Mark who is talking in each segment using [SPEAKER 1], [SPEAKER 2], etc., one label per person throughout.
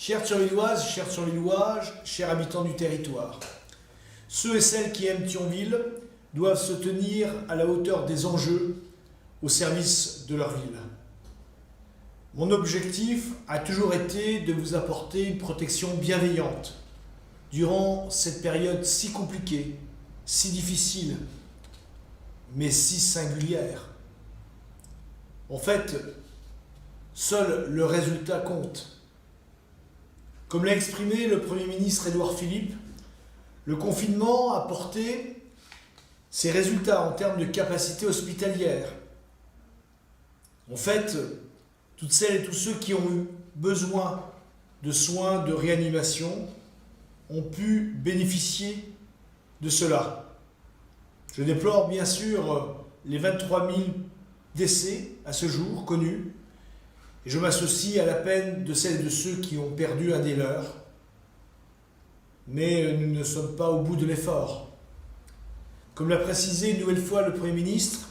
[SPEAKER 1] Chères Thionvilloises, chers Thionvillois, chers habitants du territoire, ceux et celles qui aiment Thionville doivent se tenir à la hauteur des enjeux au service de leur ville. Mon objectif a toujours été de vous apporter une protection bienveillante durant cette période si compliquée, si difficile, mais si singulière. En fait, seul le résultat compte. Comme l'a exprimé le Premier ministre Édouard Philippe, le confinement a porté ses résultats en termes de capacité hospitalière. En fait, toutes celles et tous ceux qui ont eu besoin de soins de réanimation ont pu bénéficier de cela. Je déplore bien sûr les 23 000 décès à ce jour connus, et je m'associe à la peine de celles et de ceux qui ont perdu un des leurs. Mais nous ne sommes pas au bout de l'effort. Comme l'a précisé une nouvelle fois le Premier ministre,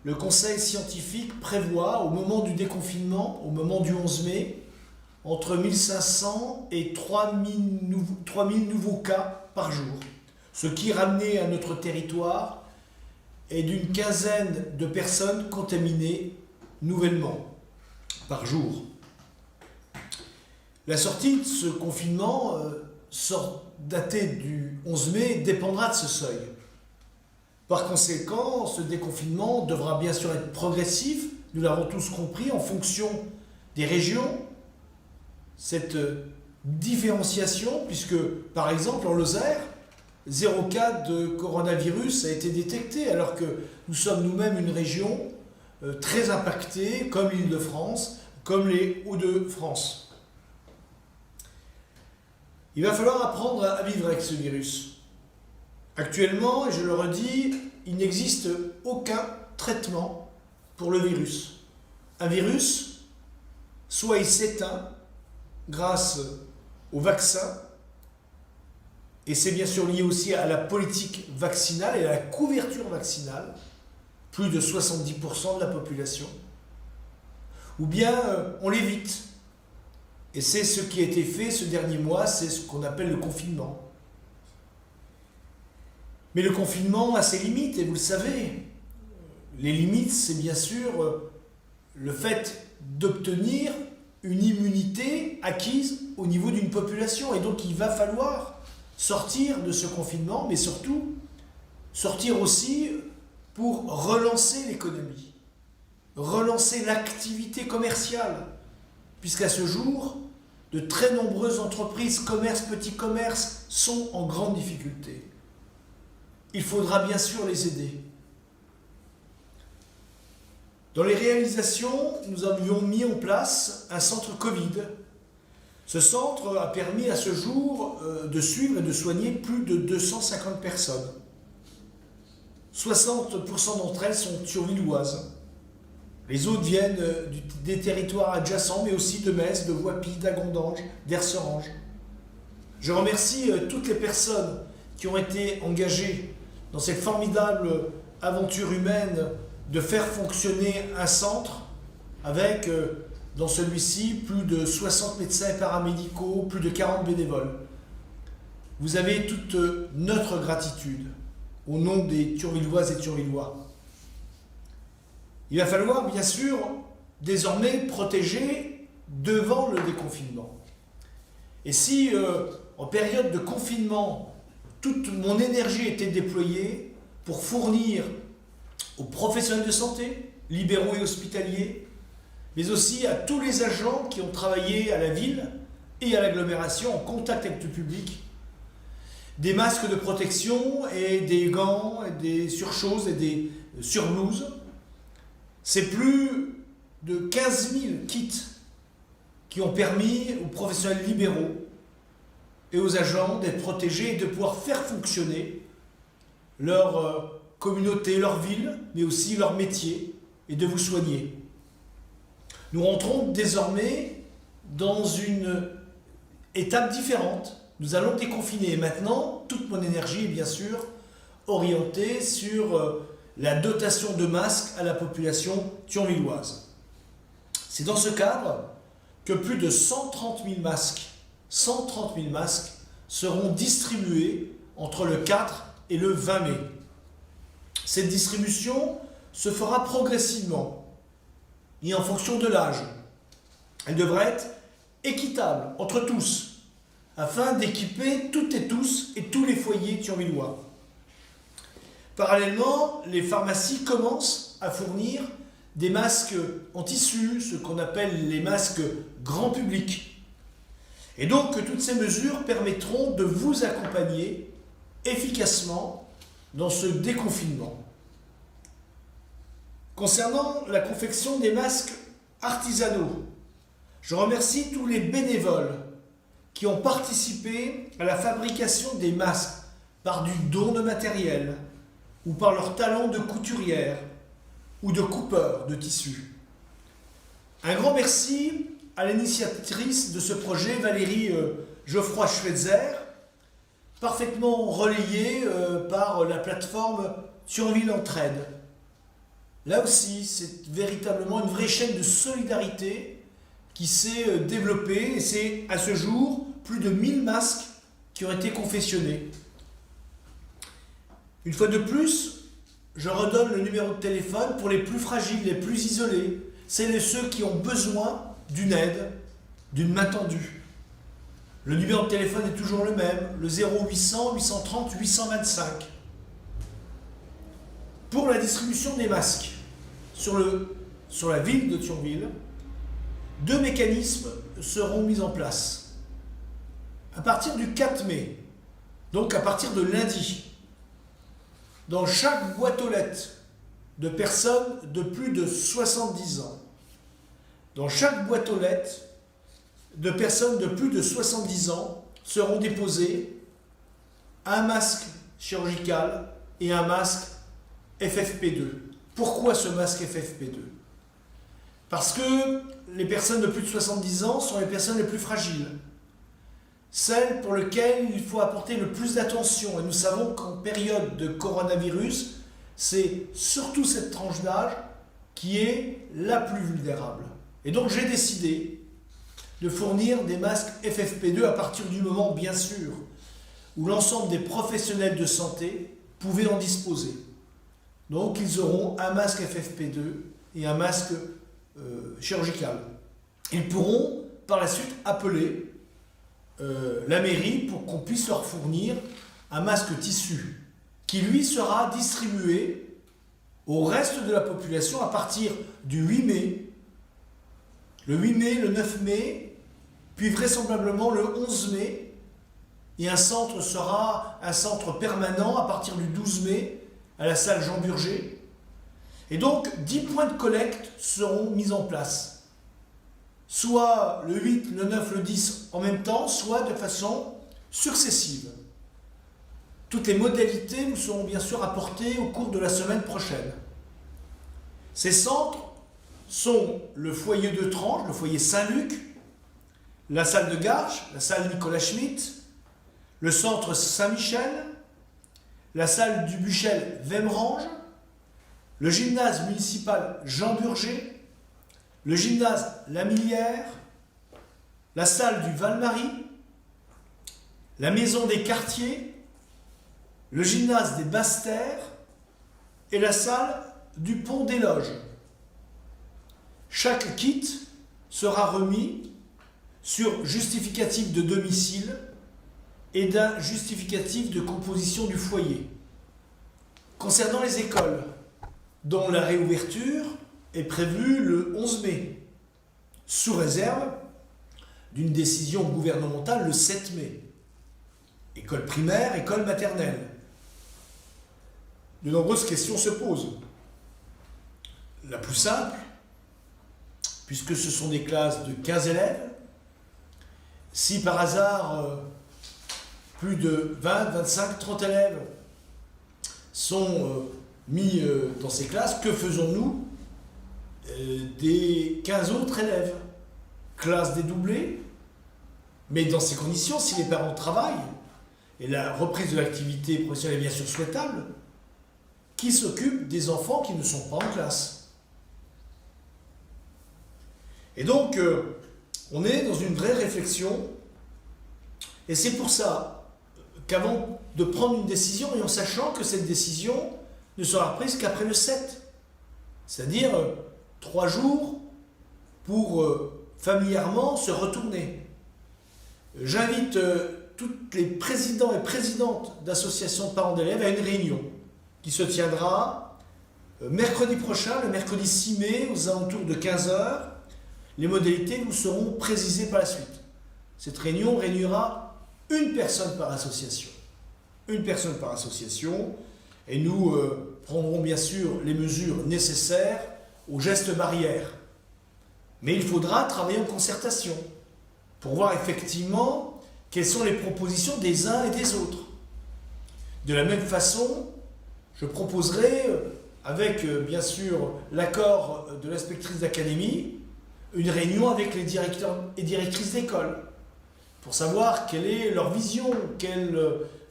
[SPEAKER 1] le Conseil scientifique prévoit, au moment du déconfinement, au moment du 11 mai, entre 1500 et 3000 nouveaux cas par jour, ce qui, ramené à notre territoire, est d'une quinzaine de personnes contaminées nouvellement par jour. La sortie de ce confinement, datée du 11 mai, dépendra de ce seuil. Par conséquent, ce déconfinement devra bien sûr être progressif, nous l'avons tous compris, en fonction des régions. Cette différenciation, puisque par exemple en Lozère, 0 cas de coronavirus a été détecté, alors que nous sommes nous-mêmes une région très impactée, comme l'Île-de-France, comme les Hauts-de-France. Il va falloir apprendre à vivre avec ce virus. Actuellement, et je le redis, il n'existe aucun traitement pour le virus. Un virus, soit il s'éteint grâce au vaccin, et c'est bien sûr lié aussi à la politique vaccinale et à la couverture vaccinale, plus de 70% de la population, ou bien on l'évite. Et c'est ce qui a été fait ce dernier mois, c'est ce qu'on appelle le confinement. Mais le confinement a ses limites, et vous le savez. Les limites, c'est bien sûr le fait d'obtenir une immunité acquise au niveau d'une population. Et donc il va falloir sortir de ce confinement, mais surtout sortir aussi pour relancer l'économie, relancer l'activité commerciale, puisqu'à ce jour, de très nombreuses entreprises, commerces, petits commerces, sont en grande difficulté. Il faudra bien sûr les aider. Dans les réalisations, nous avions mis en place un centre Covid. Ce centre a permis à ce jour de suivre et de soigner plus de 250 personnes. 60% d'entre elles sont thionvilloises. Les autres viennent des territoires adjacents, mais aussi de Metz, de Voipy, d'Agondange, d'Erserange. Je remercie toutes les personnes qui ont été engagées dans cette formidable aventure humaine de faire fonctionner un centre avec, dans celui-ci, plus de 60 médecins et paramédicaux, plus de 40 bénévoles. Vous avez toute notre gratitude au nom des Thionvilloises et Thionvillois. Il va falloir, bien sûr, désormais protéger devant le déconfinement. Et si, en période de confinement, toute mon énergie était déployée pour fournir aux professionnels de santé, libéraux et hospitaliers, mais aussi à tous les agents qui ont travaillé à la ville et à l'agglomération en contact avec le public, des masques de protection et des gants, et des surchauses et des surblouses. C'est plus de 15 000 kits qui ont permis aux professionnels libéraux et aux agents d'être protégés et de pouvoir faire fonctionner leur communauté, leur ville, mais aussi leur métier, et de vous soigner. Nous rentrons désormais dans une étape différente. Nous allons déconfiner. Et maintenant, toute mon énergie est bien sûr orientée sur la dotation de masques à la population thionvilloise. C'est dans ce cadre que plus de 130 000 masques seront distribués entre le 4 et le 20 mai. Cette distribution se fera progressivement et en fonction de l'âge. Elle devrait être équitable entre tous, afin d'équiper toutes et tous et tous les foyers thionvillois. Parallèlement, les pharmacies commencent à fournir des masques en tissu, ce qu'on appelle les masques grand public. Et donc, toutes ces mesures permettront de vous accompagner efficacement dans ce déconfinement. Concernant la confection des masques artisanaux, je remercie tous les bénévoles qui ont participé à la fabrication des masques par du don de matériel ou par leur talent de couturière ou de coupeur de tissu. Un grand merci à l'initiatrice de ce projet, Valérie Geoffroy-Schweitzer, parfaitement relayée par la plateforme Thionville Entraide. Là aussi, c'est véritablement une vraie chaîne de solidarité qui s'est développée et c'est à ce jour plus de 1000 masques qui ont été confectionnés. Une fois de plus, je redonne le numéro de téléphone pour les plus fragiles, les plus isolés, celles et ceux qui ont besoin d'une aide, d'une main tendue. Le numéro de téléphone est toujours le même, le 0800 830 825. Pour la distribution des masques sur la ville de Thionville, 2 mécanismes seront mis en place. À partir du 4 mai, donc à partir de lundi, dans chaque boîte aux lettres de personnes de plus de 70 ans, dans chaque boîte aux lettres de personnes de plus de 70 ans seront déposés un masque chirurgical et un masque FFP2. Pourquoi ce masque FFP2 ? Parce que les personnes de plus de 70 ans sont les personnes les plus fragiles, celles pour lesquelles il faut apporter le plus d'attention. Et nous savons qu'en période de coronavirus, c'est surtout cette tranche d'âge qui est la plus vulnérable. Et donc j'ai décidé de fournir des masques FFP2 à partir du moment, bien sûr, où l'ensemble des professionnels de santé pouvaient en disposer. Donc ils auront un masque FFP2 et un masque chirurgical. Ils pourront par la suite appeler la mairie pour qu'on puisse leur fournir un masque tissu qui lui sera distribué au reste de la population à partir du 8 mai, le 8 mai, le 9 mai, puis vraisemblablement le 11 mai, et un centre sera un centre permanent à partir du 12 mai à la salle Jean Burger. Et donc 10 points de collecte seront mis en place, soit le 8, le 9, le 10 en même temps, soit de façon successive. Toutes les modalités vous seront bien sûr apportées au cours de la semaine prochaine. Ces centres sont le foyer de Tranche, le foyer Saint-Luc, la salle de Garches, la salle Nicolas Schmitt, le centre Saint-Michel, la salle du Buchel Vemrange, le gymnase municipal Jean Burger, le gymnase La Millière, la salle du Val-Marie, la maison des quartiers, le gymnase des Basses-Terres et la salle du Pont des Loges. Chaque kit sera remis sur justificatif de domicile et d'un justificatif de composition du foyer. Concernant les écoles, dont la réouverture est prévue le 11 mai, sous réserve d'une décision gouvernementale le 7 mai. École primaire, école maternelle. De nombreuses questions se posent. La plus simple, puisque ce sont des classes de 15 élèves, si par hasard plus de 20, 25, 30 élèves sont mis dans ces classes, que faisons-nous des 15 autres élèves? Classe dédoublée, mais dans ces conditions, si les parents travaillent, et la reprise de l'activité professionnelle est bien sûr souhaitable, qui s'occupe des enfants qui ne sont pas en classe? Et donc, On est dans une vraie réflexion, et c'est pour ça qu'avant de prendre une décision, et en sachant que cette décision ne sera prise qu'après le 7, c'est-à-dire 3 jours pour familièrement se retourner. J'invite tous les présidents et présidentes d'associations de parents d'élèves à une réunion qui se tiendra mercredi prochain, le mercredi 6 mai, aux alentours de 15 heures. Les modalités vous seront précisées par la suite. Cette réunion réunira une personne par association. Une personne par association, et nous prendrons bien sûr les mesures nécessaires aux gestes barrières. Mais il faudra travailler en concertation pour voir effectivement quelles sont les propositions des uns et des autres. De la même façon, je proposerai, avec bien sûr l'accord de l'inspectrice d'académie, une réunion avec les directeurs et directrices d'école pour savoir quelle est leur vision, quelle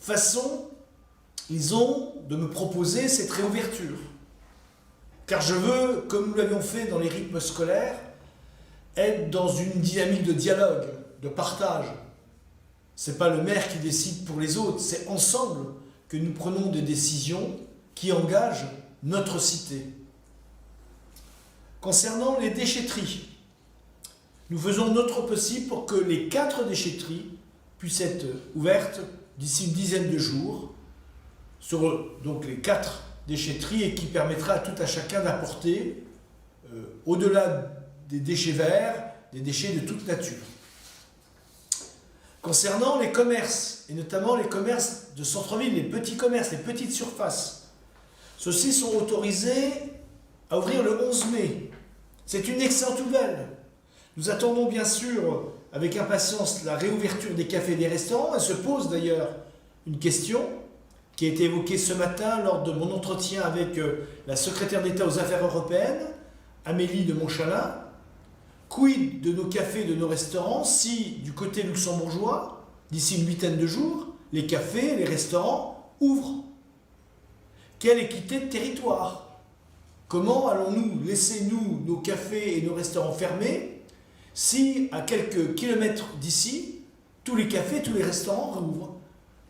[SPEAKER 1] façon ils ont de me proposer cette réouverture. Car je veux, comme nous l'avions fait dans les rythmes scolaires, être dans une dynamique de dialogue, de partage. Ce n'est pas le maire qui décide pour les autres, c'est ensemble que nous prenons des décisions qui engagent notre cité. Concernant les déchetteries, nous faisons notre possible pour que les 4 déchetteries puissent être ouvertes d'ici une dizaine de jours, sur donc les 4 déchetteries, et qui permettra à tout à chacun d'apporter, au-delà des déchets verts, des déchets de toute nature. Concernant les commerces, et notamment les commerces de centre-ville, les petits commerces, les petites surfaces, ceux-ci sont autorisés à ouvrir le 11 mai. C'est une excellente nouvelle. Nous attendons bien sûr avec impatience la réouverture des cafés et des restaurants. Elle se pose d'ailleurs une question qui a été évoquée ce matin lors de mon entretien avec la secrétaire d'État aux Affaires européennes, Amélie de Montchalin. Quid de nos cafés et de nos restaurants si, du côté luxembourgeois, d'ici une 8aine de jours, les cafés et les restaurants ouvrent? Quelle équité de territoire? Comment allons-nous laisser, nous, nos cafés et nos restaurants fermés si, à quelques kilomètres d'ici, tous les cafés, tous les restaurants rouvrent?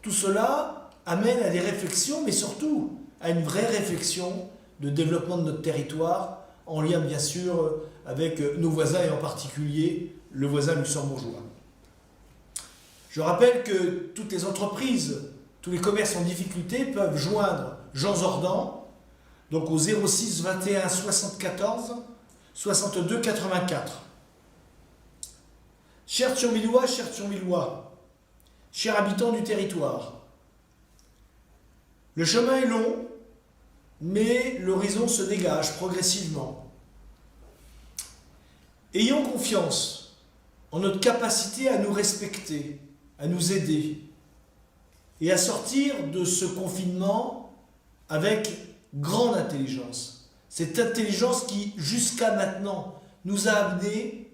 [SPEAKER 1] Tout cela amène à des réflexions, mais surtout à une vraie réflexion de développement de notre territoire, en lien bien sûr avec nos voisins et en particulier le voisin luxembourgeois. Je rappelle que toutes les entreprises, tous les commerces en difficulté peuvent joindre Jean Zordan, donc au 06 21 74 62 84. Chers Thionvillois, chers habitants du territoire, le chemin est long, mais l'horizon se dégage progressivement. Ayons confiance en notre capacité à nous respecter, à nous aider et à sortir de ce confinement avec grande intelligence. Cette intelligence qui, jusqu'à maintenant, nous a amené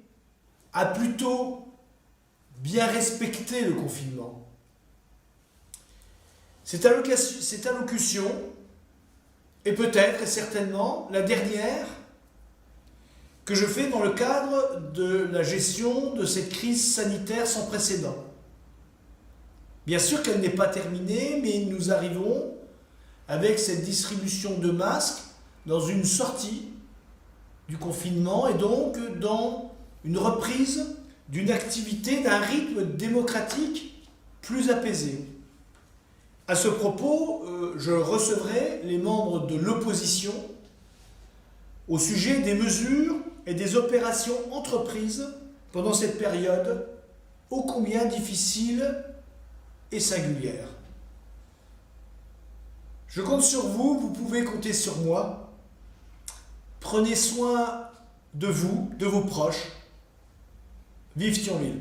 [SPEAKER 1] à plutôt bien respecter le confinement. Cette allocution est peut-être et certainement la dernière que je fais dans le cadre de la gestion de cette crise sanitaire sans précédent. Bien sûr qu'elle n'est pas terminée, mais nous arrivons avec cette distribution de masques dans une sortie du confinement et donc dans une reprise d'une activité, d'un rythme démocratique plus apaisé. À ce propos, je recevrai les membres de l'opposition au sujet des mesures et des opérations entreprises pendant cette période ô combien difficile et singulière. Je compte sur vous, vous pouvez compter sur moi. Prenez soin de vous, de vos proches. Vive Thionville!